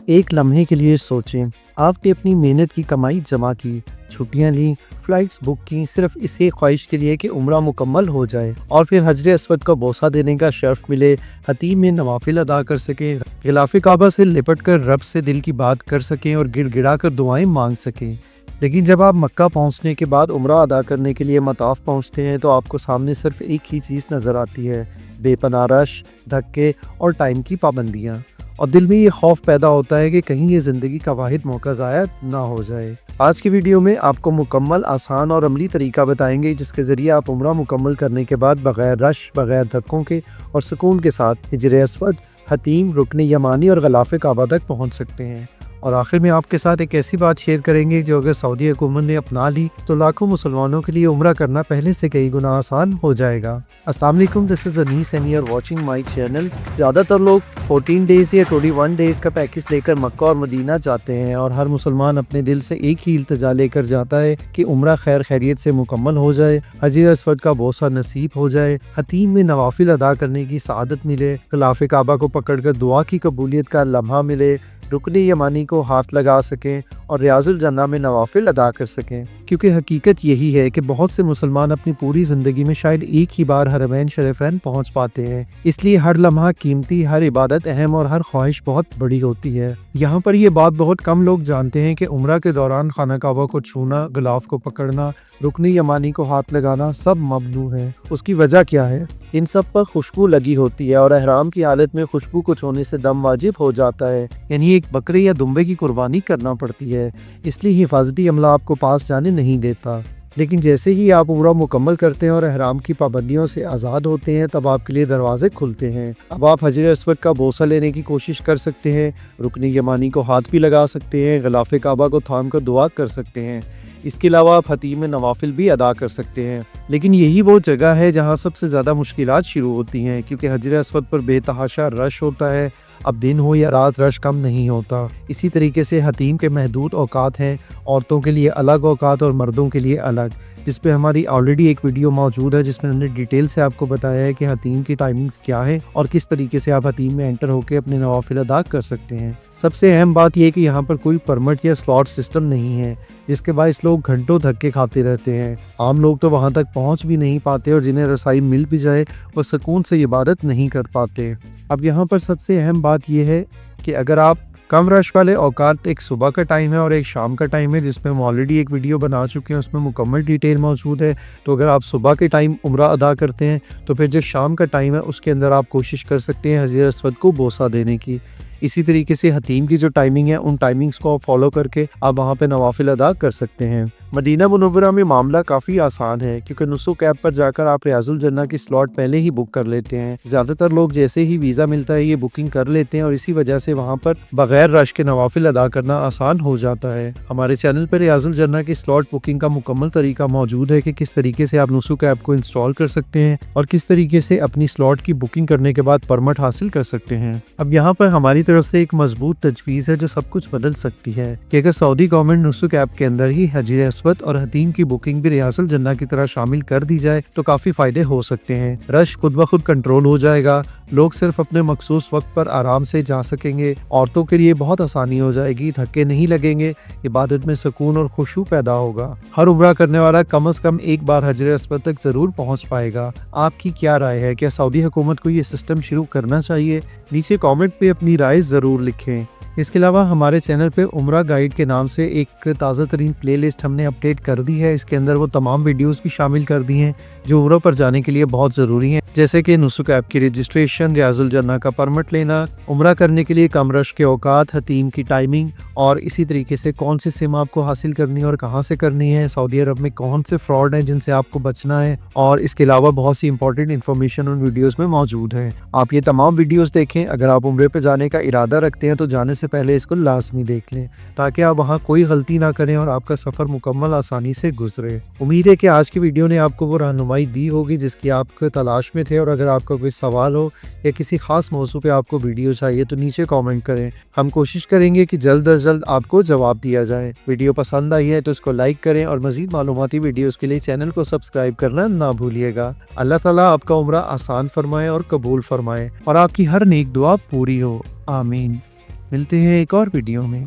ایک لمحے کے لیے سوچیں، آپ نے اپنی محنت کی کمائی جمع کی، چھٹیاں لیں، فلائٹس بک کی، صرف اس ایک خواہش کے لیے کہ عمرہ مکمل ہو جائے اور پھر حجر اسود کا بوسہ دینے کا شرف ملے، حتیم میں نوافل ادا کر سکیں، غلاف کعبہ سے لپٹ کر رب سے دل کی بات کر سکیں اور گڑ گڑا کر دعائیں مانگ سکیں۔ لیکن جب آپ مکہ پہنچنے کے بعد عمرہ ادا کرنے کے لیے مطاف پہنچتے ہیں تو آپ کو سامنے صرف ایک ہی چیز نظر آتی ہے: بے پناہ رش، دھکے اور ٹائم کی پابندیاں، اور دل میں یہ خوف پیدا ہوتا ہے کہ کہیں یہ زندگی کا واحد موقع ضائع نہ ہو جائے۔ آج کی ویڈیو میں آپ کو مکمل، آسان اور عملی طریقہ بتائیں گے جس کے ذریعے آپ عمرہ مکمل کرنے کے بعد بغیر رش، بغیر دھکوں کے اور سکون کے ساتھ حجر اسود، حتیم، رکن یمانی اور غلاف کعبہ تک پہنچ سکتے ہیں۔ اور آخر میں آپ کے ساتھ ایک ایسی بات شیئر کریں گے جو اگر سعودی حکومت نے اپنا لی تو لاکھوں مسلمانوں کے لیے عمرہ کرنا پہلے سے کئی گنا آسان ہو جائے گا۔ السلام علیکم، this is Anees and you are watching my channel. زیادہ تر لوگ 14 ڈیز یا 21 ڈیز کا پیکج لے کر مکہ اور مدینہ جاتے ہیں، اور ہر مسلمان اپنے دل سے ایک ہی التجا لے کر جاتا ہے کہ عمرہ خیر خیریت سے مکمل ہو جائے، حجر اسود کا بوسہ نصیب ہو جائے، حتیم میں نوافل ادا کرنے کی سعادت ملے، غلاف کعبہ کو پکڑ کر دعا کی قبولیت کا لمحہ ملے، رکن یمانی کو ہاتھ لگا سکیں اور ریاض الجنہ میں نوافل ادا کر سکیں۔ کیونکہ حقیقت یہی ہے کہ بہت سے مسلمان اپنی پوری زندگی میں شاید ایک ہی بار حرمین شریفین پہنچ پاتے ہیں، اس لیے ہر لمحہ قیمتی، ہر عبادت اہم اور ہر خواہش بہت بڑی ہوتی ہے۔ یہاں پر یہ بات بہت کم لوگ جانتے ہیں کہ عمرہ کے دوران خانہ کعبہ کو چھونا، غلاف کو پکڑنا، رکن یمانی کو ہاتھ لگانا سب ممنوع ہے۔ اس کی وجہ کیا ہے؟ ان سب پر خوشبو لگی ہوتی ہے اور احرام کی حالت میں خوشبو کو چھونے سے دم واجب ہو جاتا ہے، یعنی ایک بکرے یا دمبے کی قربانی کرنا پڑتی ہے، اس لیے حفاظتی عملہ آپ کو پاس جانے نہیں دیتا۔ لیکن جیسے ہی آپ عمرہ مکمل کرتے ہیں اور احرام کی پابندیوں سے آزاد ہوتے ہیں تب آپ کے لیے دروازے کھلتے ہیں۔ اب آپ حجر اسود کا بوسہ لینے کی کوشش کر سکتے ہیں، رکن یمانی کو ہاتھ بھی لگا سکتے ہیں، غلاف کعبہ کو تھام کر دعا کر سکتے ہیں، اس کے علاوہ آپ حتیم میں نوافل بھی ادا کر سکتے ہیں۔ لیکن یہی وہ جگہ ہے جہاں سب سے زیادہ مشکلات شروع ہوتی ہیں، کیونکہ حجر اسود پر بے تحاشا رش ہوتا ہے۔ اب دن ہو یا رات رش کم نہیں ہوتا۔ اسی طریقے سے حتیم کے محدود اوقات ہیں، عورتوں کے لیے الگ اوقات اور مردوں کے لیے الگ، جس پہ ہماری آلریڈی ایک ویڈیو موجود ہے جس میں ہم نے ڈیٹیل سے آپ کو بتایا ہے کہ حتیم کی ٹائمنگز کیا ہے اور کس طریقے سے آپ حتیم میں انٹر ہو کے اپنے نوافل ادا کر سکتے ہیں۔ سب سے اہم بات یہ ہے کہ یہاں پر کوئی پرمٹ یا سلاٹ سسٹم نہیں ہے، جس کے باعث لوگ گھنٹوں دھکے کھاتے رہتے ہیں۔ عام لوگ تو وہاں تک پہنچ بھی نہیں پاتے اور جنہیں رسائی مل بھی جائے وہ سکون سے عبادت نہیں کر پاتے۔ اب یہاں پر سب سے اہم بات یہ ہے کہ اگر آپ کم رش والے اوقات، ایک صبح کا ٹائم ہے اور ایک شام کا ٹائم ہے جس میں ہم آلریڈی ایک ویڈیو بنا چکے ہیں، اس میں مکمل ڈیٹیل موجود ہے، تو اگر آپ صبح کے ٹائم عمرہ ادا کرتے ہیں تو پھر جو شام کا ٹائم ہے اس کے اندر آپ کوشش کر سکتے ہیں حجر اسود کو بوسہ دینے کی۔ اسی طریقے سے حتیم کی جو ٹائمنگ ہے ان ٹائمنگز کو فالو کر کے آپ وہاں پہ نوافل ادا کر سکتے ہیں۔ مدینہ منورہ میں معاملہ کافی آسان ہے، کیونکہ نسک ایپ پر جا کر آپ ریاض الجنہ کی سلاٹ پہلے ہی بک کر لیتے ہیں۔ زیادہ تر لوگ جیسے ہی ویزا ملتا ہے یہ بکنگ کر لیتے ہیں اور اسی وجہ سے وہاں پر بغیر رش کے نوافل ادا کرنا آسان ہو جاتا ہے۔ ہمارے چینل پر ریاض الجنہ کی سلاٹ بکنگ کا مکمل طریقہ موجود ہے کہ کس طریقے سے آپ نسک ایپ کو انسٹال کر سکتے ہیں اور کس طریقے سے اپنی سلاٹ کی بکنگ کرنے کے بعد پرمٹ حاصل کر سکتے ہیں۔ اب یہاں پر ہماری طرف سے ایک مضبوط تجویز ہے جو سب کچھ بدل سکتی ہے کہ اگر سعودی گورنمنٹ نسک ایپ کے اندر ہی حجر اسود اور حتیم کی بکنگ بھی ریاض الجنہ کی طرح شامل کر دی جائے تو کافی فائدے ہو سکتے ہیں۔ رش خود بخود کنٹرول ہو جائے گا، لوگ صرف اپنے مخصوص وقت پر آرام سے جا سکیں گے، عورتوں کے لیے بہت آسانی ہو جائے گی، دھکے نہیں لگیں گے، عبادت میں سکون اور خشوع پیدا ہوگا۔ ہر عمرہ کرنے والا کم از کم ایک بار حجر اسود تک ضرور پہنچ پائے گا۔ آپ کی کیا رائے ہے؟ کیا سعودی حکومت کو یہ سسٹم شروع کرنا چاہیے؟ نیچے کامنٹ پہ اپنی رائے ضرور لکھیں۔ اس کے علاوہ ہمارے چینل پہ عمرہ گائیڈ کے نام سے ایک تازہ ترین پلے لسٹ ہم نے اپڈیٹ کر دی ہے۔ اس کے اندر وہ تمام ویڈیوز بھی شامل کر دی ہیں جو عمرہ پر جانے کے لیے بہت ضروری ہیں، جیسے کہ نسک ایپ کی رجسٹریشن، ریاض الجنہ کا پرمٹ لینا، عمرہ کرنے کے لیے کم رش کے اوقات، حتیم کی ٹائمنگ، اور اسی طریقے سے کون سی سم آپ کو حاصل کرنی ہے اور کہاں سے کرنی ہے، سعودی عرب میں کون سے فراڈ ہیں جن سے آپ کو بچنا ہے، اور اس کے علاوہ بہت سی امپورٹنٹ انفارمیشن ان ویڈیوز میں موجود ہے۔ آپ یہ تمام ویڈیوز دیکھیں۔ اگر آپ عمرے پہ جانے کا ارادہ رکھتے ہیں تو جانے سے پہلے اس کو لازمی دیکھ لیں تاکہ آپ وہاں کوئی غلطی نہ کریں اور آپ کا سفر مکمل آسانی سے گزرے۔ امید ہے کہ آج کی ویڈیو نے آپ کو وہ رہنمائی دی ہوگی جس کی آپ کو تلاش میں تھے، اور اگر آپ کا کوئی سوال ہو یا کسی خاص موضوع پہ آپ کو ویڈیو چاہیے تو نیچے کامنٹ کریں، ہم کوشش کریں گے کہ جلد از جلد آپ کو جواب دیا جائے۔ ویڈیو پسند آئی ہے تو اس کو لائک کریں اور مزید معلوماتی ویڈیوز کے لیے چینل کو سبسکرائب کرنا نہ بھولیے گا۔ اللہ تعالیٰ آپ کا عمرہ آسان فرمائے اور قبول فرمائے اور آپ کی ہر نیک دعا پوری ہو، آمین۔ ملتے ہیں ایک اور ویڈیو میں.